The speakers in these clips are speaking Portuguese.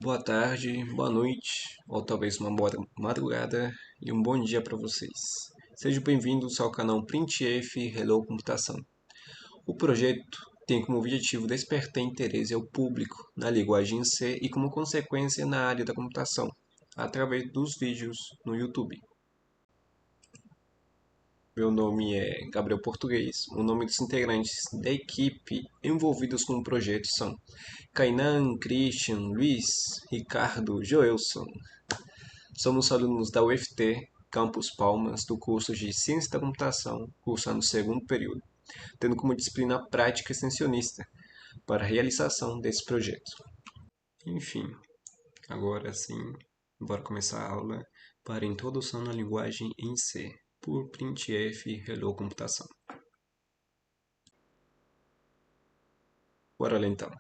Boa tarde, boa noite, ou talvez uma boa madrugada e um bom dia para vocês. Sejam bem-vindos ao canal PrintF Hello Computação. O projeto tem como objetivo despertar interesse ao público na linguagem C e, como consequência, na área da computação, através dos vídeos no YouTube. Meu nome é Gabriel Português. O nome dos integrantes da equipe envolvidos com o projeto são Kainan, Christian, Luiz, Ricardo, Joelson. Somos alunos da UFT, Campus Palmas, do curso de Ciência da Computação, cursando o segundo período, tendo como disciplina prática extensionista para a realização desse projeto. Enfim, agora sim, bora começar a aula para Introdução na Linguagem em C, por printf Hello Computação. Bora lá então.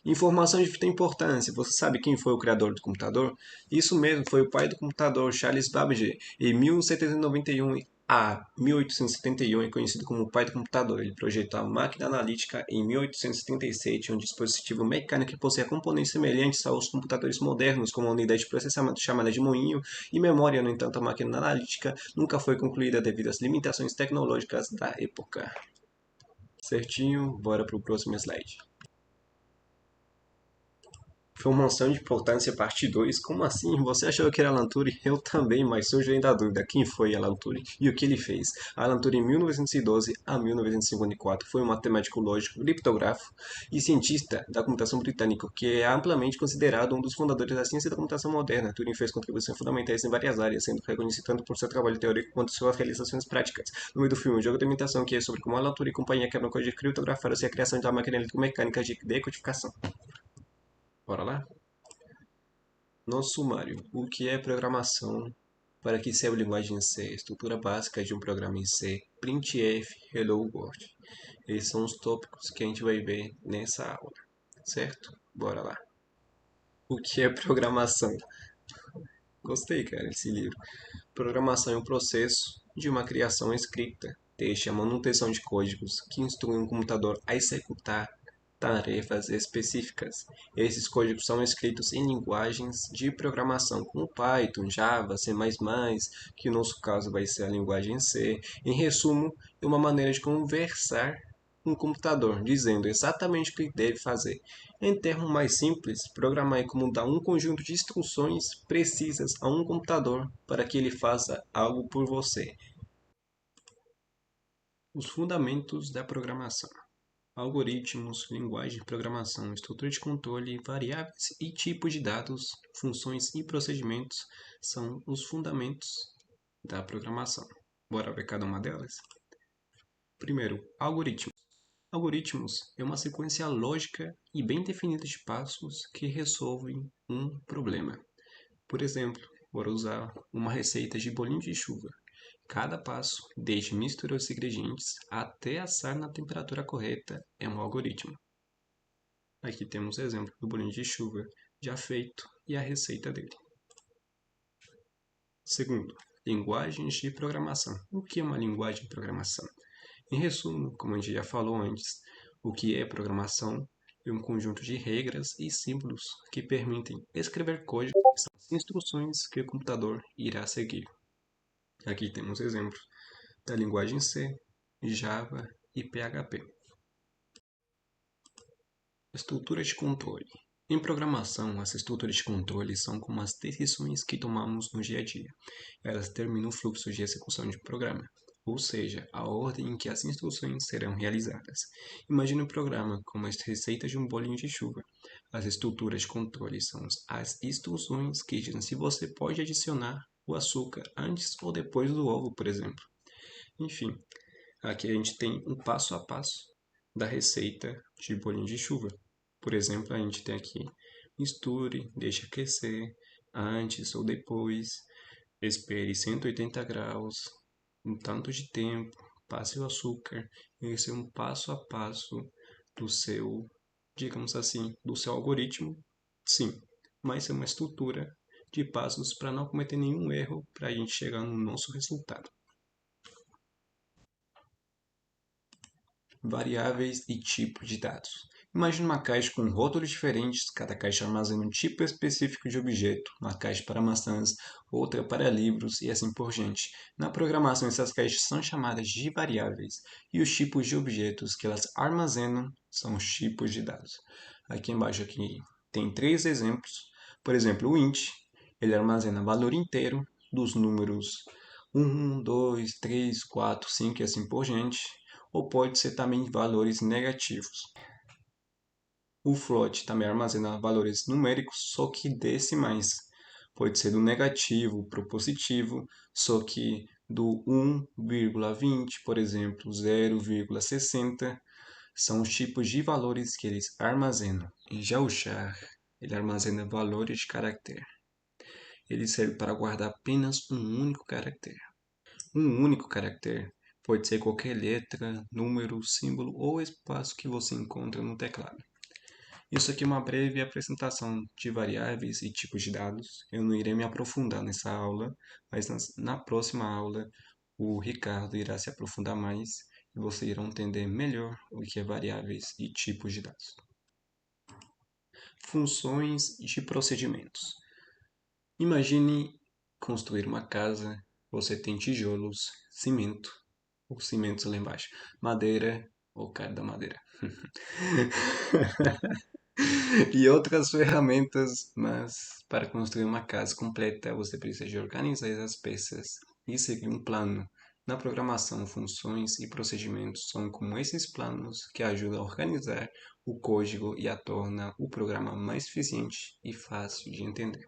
Informação de vital importância. Você sabe quem foi o criador do computador? Isso mesmo, foi o pai do computador, Charles Babbage. Em 1791 a 1871 é conhecido como o pai do computador. Ele projetou a máquina analítica em 1877, um dispositivo mecânico que possuía componentes semelhantes aos computadores modernos, como a unidade de processamento chamada de moinho e memória. No entanto, a máquina analítica nunca foi concluída devido às limitações tecnológicas da época. Certinho, bora para o próximo slide. Informação de importância, parte 2. Como assim? Você achou que era Alan Turing? Eu também, mas surge ainda a dúvida. Quem foi Alan Turing e o que ele fez? Alan Turing, em 1912 a 1954, foi um matemático lógico, criptógrafo e cientista da computação britânico, que é amplamente considerado um dos fundadores da ciência da computação moderna. Turing fez contribuições fundamentais em várias áreas, sendo reconhecido tanto por seu trabalho teórico quanto suas realizações práticas. No meio do filme, um jogo de imitação que é sobre como Alan Turing e companhia quebram código de criptografia e a criação de uma máquina eletromecânica de decodificação. Bora lá? Nosso sumário. O que é programação? Para que serve a linguagem C? Estrutura básica de um programa em C. Printf, Hello World. Esses são os tópicos que a gente vai ver nessa aula, certo? Bora lá. O que é programação? Gostei, cara, desse livro. Programação é um processo de uma criação escrita, desde a manutenção de códigos que instruem um computador a executar tarefas específicas. Esses códigos são escritos em linguagens de programação como Python, Java, C++, que no nosso caso vai ser a linguagem C. Em resumo, é uma maneira de conversar com o computador, dizendo exatamente o que ele deve fazer. Em termos mais simples, programar é como dar um conjunto de instruções precisas a um computador para que ele faça algo por você. Os fundamentos da programação. Algoritmos, linguagem de programação, estrutura de controle, variáveis e tipos de dados, funções e procedimentos são os fundamentos da programação. Bora ver cada uma delas? Primeiro, algoritmos. Algoritmos é uma sequência lógica e bem definida de passos que resolvem um problema. Por exemplo, bora usar uma receita de bolinho de chuva. Cada passo, desde misturar os ingredientes até assar na temperatura correta, é um algoritmo. Aqui temos o exemplo do bolinho de chuva já feito e a receita dele. Segundo, linguagens de programação. O que é uma linguagem de programação? Em resumo, como a gente já falou antes, o que é programação é um conjunto de regras e símbolos que permitem escrever código, que são as instruções que o computador irá seguir. Aqui temos exemplos da linguagem C, Java e PHP. Estrutura de controle. Em programação, as estruturas de controle são como as decisões que tomamos no dia a dia. Elas determinam o fluxo de execução de programa, ou seja, a ordem em que as instruções serão realizadas. Imagine um programa como as receitas de um bolinho de chuva. As estruturas de controle são as instruções que dizem se você pode adicionar o açúcar antes ou depois do ovo, por exemplo. Enfim, aqui a gente tem um passo a passo da receita de bolinho de chuva. Por exemplo, a gente tem aqui misture, deixe aquecer, antes ou depois, espere 180 graus, um tanto de tempo, passe o açúcar. Esse é um passo a passo do seu, digamos assim, do seu algoritmo, sim, mas é uma estrutura de passos para não cometer nenhum erro para a gente chegar no nosso resultado. Variáveis e tipos de dados. Imagine uma caixa com rótulos diferentes, cada caixa armazena um tipo específico de objeto, uma caixa para maçãs, outra para livros e assim por diante. Na programação, essas caixas são chamadas de variáveis, e os tipos de objetos que elas armazenam são os tipos de dados. Aqui embaixo aqui tem três exemplos. Por exemplo, o int, ele armazena valor inteiro dos números 1, 2, 3, 4, 5 e assim por diante, ou pode ser também valores negativos. O float também armazena valores numéricos, só que decimais. Pode ser do negativo para o positivo, só que do 1,20, por exemplo, 0,60, são os tipos de valores que eles armazenam. E já o char, ele armazena valores de caractere. Ele serve para guardar apenas um único caractere. Um único caractere pode ser qualquer letra, número, símbolo ou espaço que você encontra no teclado. Isso aqui é uma breve apresentação de variáveis e tipos de dados. Eu não irei me aprofundar nessa aula, mas na próxima aula o Ricardo irá se aprofundar mais e vocês irão entender melhor o que é variáveis e tipos de dados. Funções de procedimentos. Imagine construir uma casa, você tem tijolos, cimento, ou cimentos lá embaixo, madeira, ou cara da madeira. E outras ferramentas, mas para construir uma casa completa você precisa de organizar as peças e seguir um plano. Na programação, funções e procedimentos são como esses planos que ajudam a organizar o código e a torna o programa mais eficiente e fácil de entender.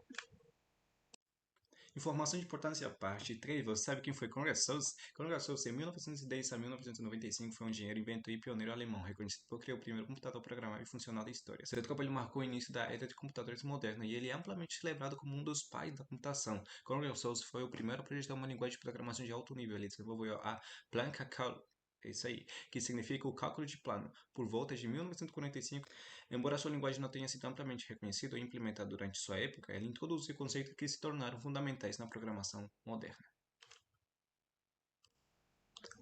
Informação de importância à parte. 3. Você sabe quem foi Konrad Zuse? Konrad Zuse, em 1910 a 1995, foi um engenheiro, inventor e pioneiro alemão, reconhecido por criar o primeiro computador programável e funcional da história. Seu trabalho marcou o início da era de computadores modernos e ele é amplamente celebrado como um dos pais da computação. Konrad Zuse foi o primeiro a projetar uma linguagem de programação de alto nível. Ele desenvolveu a Planck-Cálculo. É isso aí, que significa o cálculo de plano. Por volta de 1945, embora sua linguagem não tenha sido amplamente reconhecida ou implementada durante sua época, ela introduziu conceitos que se tornaram fundamentais na programação moderna.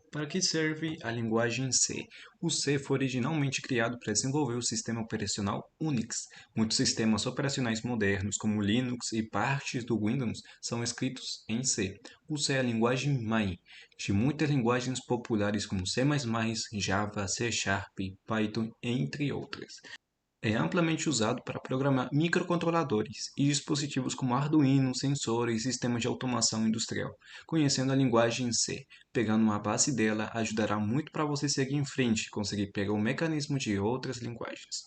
Para que serve a linguagem C? O C foi originalmente criado para desenvolver o sistema operacional Unix. Muitos sistemas operacionais modernos, como Linux e partes do Windows, são escritos em C. O C é a linguagem mãe de muitas linguagens populares como C++, Java, C Sharp, Python, entre outras. É amplamente usado para programar microcontroladores e dispositivos como Arduino, sensores e sistemas de automação industrial. Conhecendo a linguagem C, pegando uma base dela, ajudará muito para você seguir em frente e conseguir pegar o mecanismo de outras linguagens.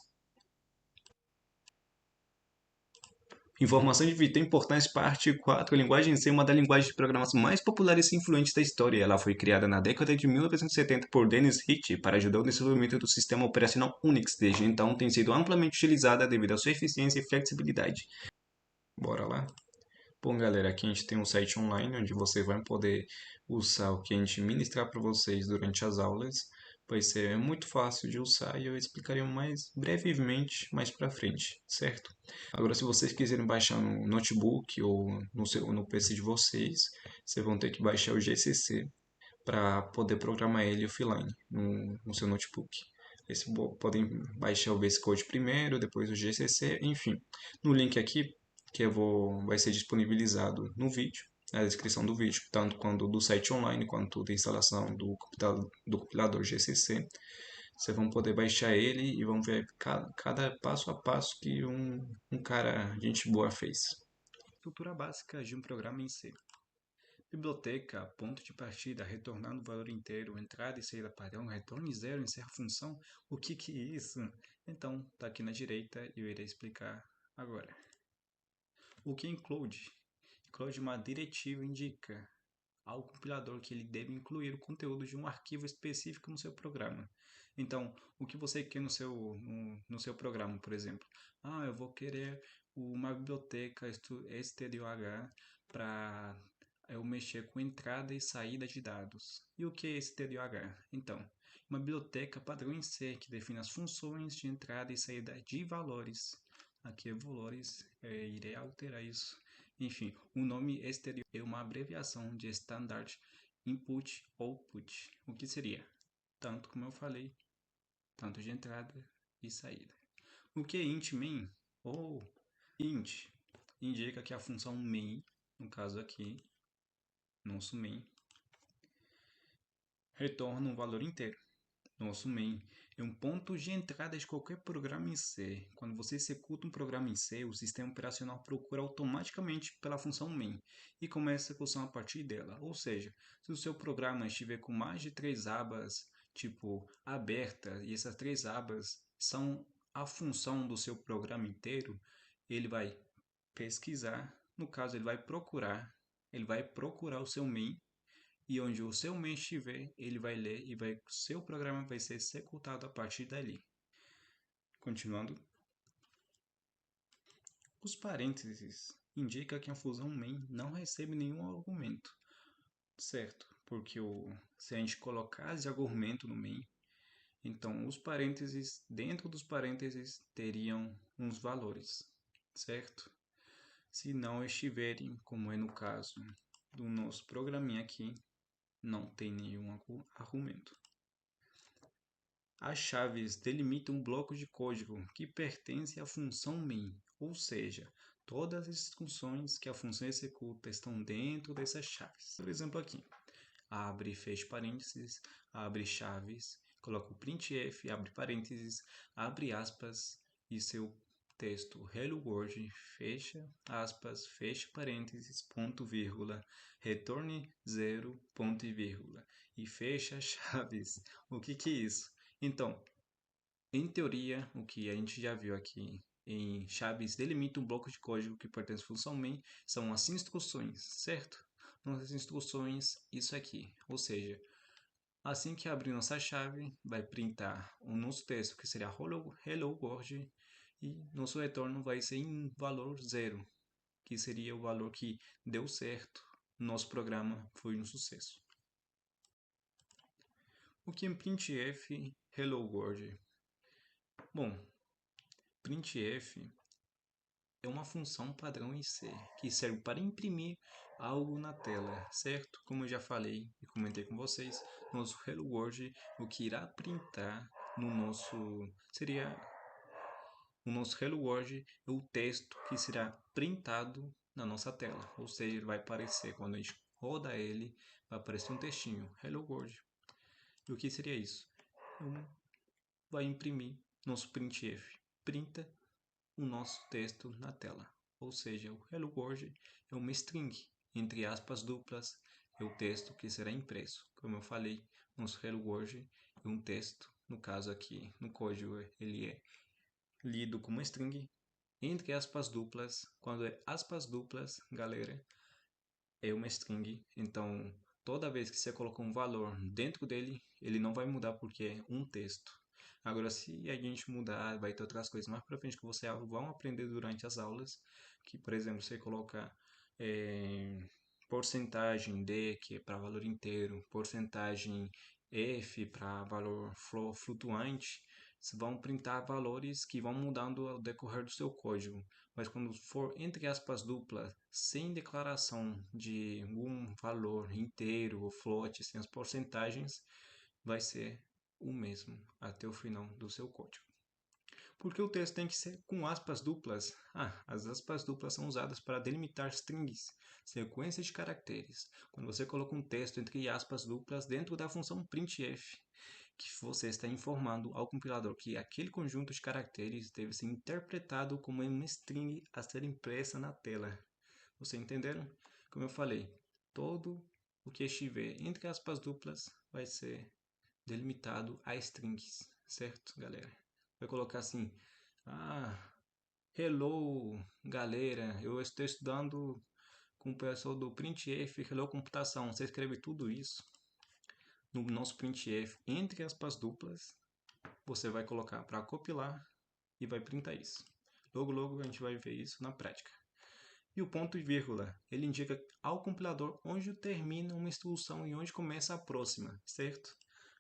Informação de vida importante, parte 4. A linguagem C é uma das linguagens de programação mais populares e influentes da história. Ela foi criada na década de 1970 por Dennis Ritchie para ajudar o desenvolvimento do sistema operacional Unix. Desde então, tem sido amplamente utilizada devido à sua eficiência e flexibilidade. Bora lá? Bom, galera, aqui a gente tem um site online onde você vai poder usar o que a gente ministrar para vocês durante as aulas. Vai ser muito fácil de usar e eu explicarei mais brevemente mais para frente, certo? Agora, se vocês quiserem baixar no notebook ou no PC de vocês, vocês vão ter que baixar o GCC para poder programar ele offline no seu notebook. Esse, podem baixar o VS Code primeiro, depois o GCC, enfim. No link aqui, que vai ser disponibilizado no vídeo, na descrição do vídeo, tanto quanto do site online, quanto da instalação do compilador GCC. Vocês vão poder baixar ele e vão ver cada passo a passo que um cara, gente boa, fez. Estrutura básica de um programa em C. Biblioteca, ponto de partida, retornando valor inteiro, entrada e saída padrão, retorne zero, encerra função. O que é isso? Então, está aqui na direita e eu irei explicar agora. O que é include? Include uma diretiva indica ao compilador que ele deve incluir o conteúdo de um arquivo específico no seu programa. Então, o que você quer no seu programa, por exemplo? Eu vou querer uma biblioteca stdoh para eu mexer com entrada e saída de dados. E o que é stdoh? Então, uma biblioteca padrão em C que define as funções de entrada e saída de valores. Aqui é valores, irei alterar isso. Enfim, o nome exterior é uma abreviação de Standard Input Output. O que seria? Tanto como eu falei, tanto de entrada e saída. O que é int main? Ou int indica que a função main, no caso aqui, nosso main, retorna um valor inteiro. Nosso main é um ponto de entrada de qualquer programa em C. Quando você executa um programa em C, o sistema operacional procura automaticamente pela função main e começa a execução a partir dela. Ou seja, se o seu programa estiver com mais de 3 abas, tipo aberta, e essas 3 abas são a função do seu programa inteiro, ele vai pesquisar, no caso ele vai procurar o seu main e onde o seu main estiver, ele vai ler e seu programa vai ser executado a partir dali. Continuando, os parênteses indicam que a função main não recebe nenhum argumento, certo? Porque se a gente colocar de argumento no main, então os parênteses, dentro dos parênteses, teriam uns valores, certo? Se não estiverem, como é no caso do nosso programinha aqui, não tem nenhum argumento. As chaves delimitam um bloco de código que pertence à função main, ou seja, todas as instruções que a função executa estão dentro dessas chaves. Por exemplo aqui, abre, fecha parênteses, abre chaves, coloca o printf, abre parênteses, abre aspas e seu texto hello world, fecha aspas, fecha parênteses, ponto vírgula, retorne 0, ponto e vírgula e fecha chaves. O que é isso? Então, em teoria, o que a gente já viu aqui em chaves delimita um bloco de código que pertence à função main são as instruções, certo? Nossas instruções, isso aqui. Ou seja, assim que abrir nossa chave, vai printar o nosso texto, que seria hello world, e nosso retorno vai ser em valor 0, que seria o valor que deu certo, nosso programa foi um sucesso. O que é printf hello world? Bom, printf é uma função padrão em C, que serve para imprimir algo na tela, certo? Como eu já falei e comentei com vocês, nosso Hello World, o que irá printar no nosso seria o nosso Hello World é o texto que será printado na nossa tela, ou seja, ele vai aparecer quando a gente roda ele, vai aparecer um textinho Hello World. E o que seria isso? Vai imprimir nosso printf, printa o nosso texto na tela. Ou seja, o Hello World é uma string, entre aspas duplas, é o texto que será impresso. Como eu falei, nosso Hello World é um texto, no caso aqui, no código, ele é lido como string, entre aspas duplas. Quando é aspas duplas, galera, é uma string, então toda vez que você colocar um valor dentro dele, ele não vai mudar porque é um texto. Agora, se a gente mudar, vai ter outras coisas mais para frente que você vão aprender durante as aulas, que, por exemplo, você colocar porcentagem D, que é para valor inteiro, porcentagem F para valor flutuante, vão printar valores que vão mudando ao decorrer do seu código. Mas quando for entre aspas duplas, sem declaração de um valor inteiro ou float, sem as porcentagens, vai ser o mesmo até o final do seu código. Porque o texto tem que ser com aspas duplas? As aspas duplas são usadas para delimitar strings, sequências de caracteres. Quando você coloca um texto entre aspas duplas dentro da função printf, que você está informando ao compilador que aquele conjunto de caracteres deve ser interpretado como uma string a ser impressa na tela. Vocês entenderam? Como eu falei, todo o que estiver entre aspas duplas vai ser delimitado a strings, certo, galera? Vai colocar assim, hello, galera, eu estou estudando com o pessoal do printf, hello computação. Você escreve tudo isso no nosso printf entre aspas duplas, você vai colocar para compilar e vai printar isso. Logo, logo a gente vai ver isso na prática. E o ponto e vírgula, ele indica ao compilador onde termina uma instrução e onde começa a próxima, certo?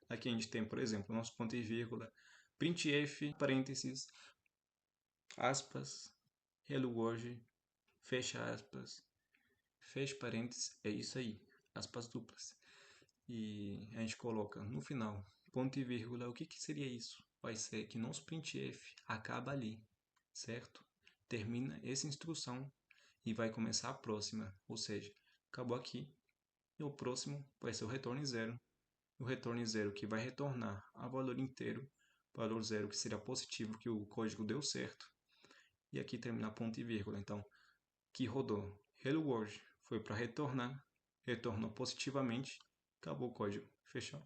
Aqui a gente tem, por exemplo, nosso ponto e vírgula, printf, parênteses, aspas, hello world, fecha aspas, fecha parênteses, é isso aí, aspas duplas. E a gente coloca no final, ponto e vírgula, o que seria isso? vai ser que nosso printf acaba ali, certo? Termina essa instrução e vai começar a próxima, ou seja, acabou aqui e o próximo vai ser o retorno zero. O retorno zero que vai retornar a valor inteiro, valor zero que seria positivo, que o código deu certo. E aqui termina ponto e vírgula. Então, que rodou Hello World foi para retornar, retornou positivamente, acabou o código. Fechou?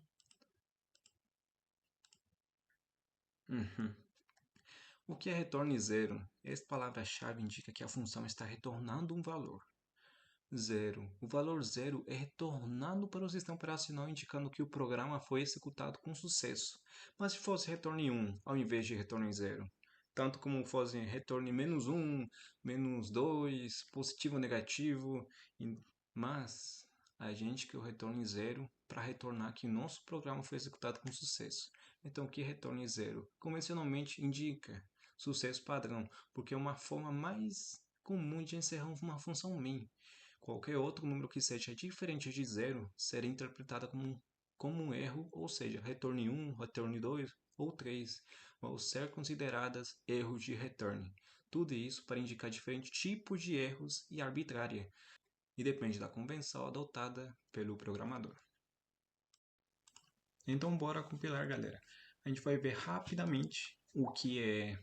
O que é retorno zero? Esta palavra-chave indica que a função está retornando um valor. Zero. O valor zero é retornado para o sistema operacional indicando que o programa foi executado com sucesso. Mas se fosse retorne 1 ao invés de retorne zero, tanto como fosse retorne menos 1, menos 2, positivo ou negativo, mas a gente que o retorne zero para retornar que nosso programa foi executado com sucesso. Então, que retorne zero? Convencionalmente indica sucesso padrão, porque é uma forma mais comum de encerrar uma função main. Qualquer outro número que seja diferente de zero será interpretada como um erro, ou seja, retorne 1, retorne 2 ou 3, vão ser consideradas erros de return. Tudo isso para indicar diferentes tipos de erros e arbitrária, e depende da convenção adotada pelo programador. Então, bora compilar, galera. A gente vai ver rapidamente o que é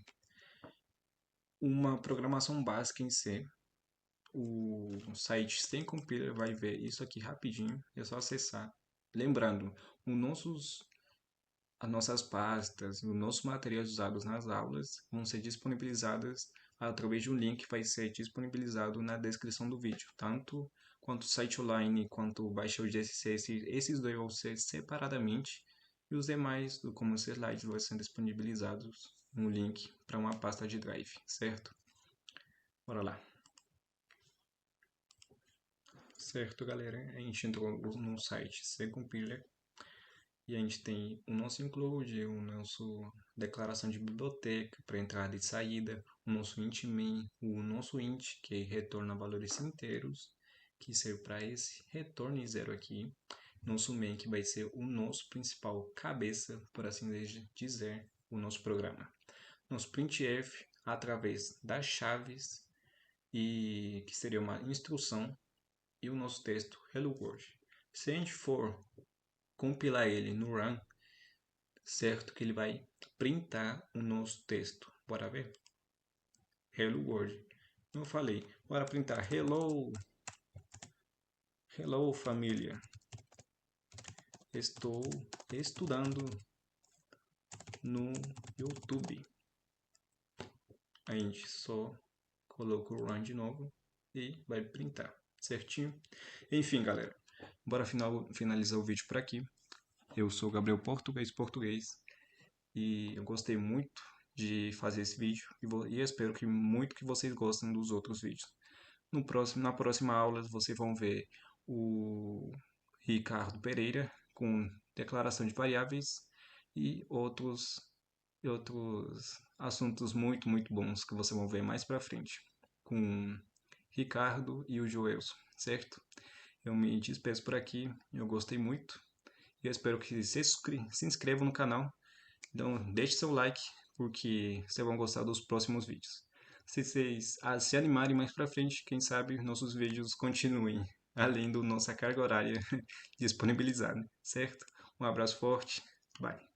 uma programação básica em C. O site sem compiler vai ver isso aqui rapidinho, é só acessar. Lembrando, as nossas pastas, os nossos materiais usados nas aulas vão ser disponibilizadas através de um link que vai ser disponibilizado na descrição do vídeo. Tanto quanto o site online, quanto o Baixel GSC, esses dois vão ser separadamente, e os demais, como os slides, vão ser disponibilizados no link para uma pasta de drive, certo? Bora lá. Certo, galera, a gente entrou no site Compiler e a gente tem o nosso include, o nosso declaração de biblioteca para entrada e saída, o nosso int main, o nosso int que retorna valores inteiros, que serve para esse retorno zero aqui, nosso main que vai ser o nosso principal cabeça, por assim dizer, o nosso programa, nosso printf através das chaves e que seria uma instrução e o nosso texto Hello World. Se a gente for compilar ele no run, certo que ele vai printar o nosso texto. Bora ver? Hello World. Como eu falei, bora printar Hello. Hello família. Estou estudando no YouTube. A gente só coloca o run de novo e vai printar, certinho? Enfim, galera, bora finalizar o vídeo por aqui. Eu sou Gabriel Português e eu gostei muito de fazer esse vídeo e espero que muito que vocês gostem dos outros vídeos. Na próxima aula vocês vão ver o Ricardo Pereira com declaração de variáveis e outros assuntos muito bons que vocês vão ver mais para frente com Ricardo e o Joelson, certo? Eu me despeço por aqui, eu gostei muito e eu espero que vocês se inscrevam no canal. Então, deixe seu like, porque vocês vão gostar dos próximos vídeos. Se vocês se animarem mais pra frente, quem sabe nossos vídeos continuem, além da nossa carga horária disponibilizada, certo? Um abraço forte, bye!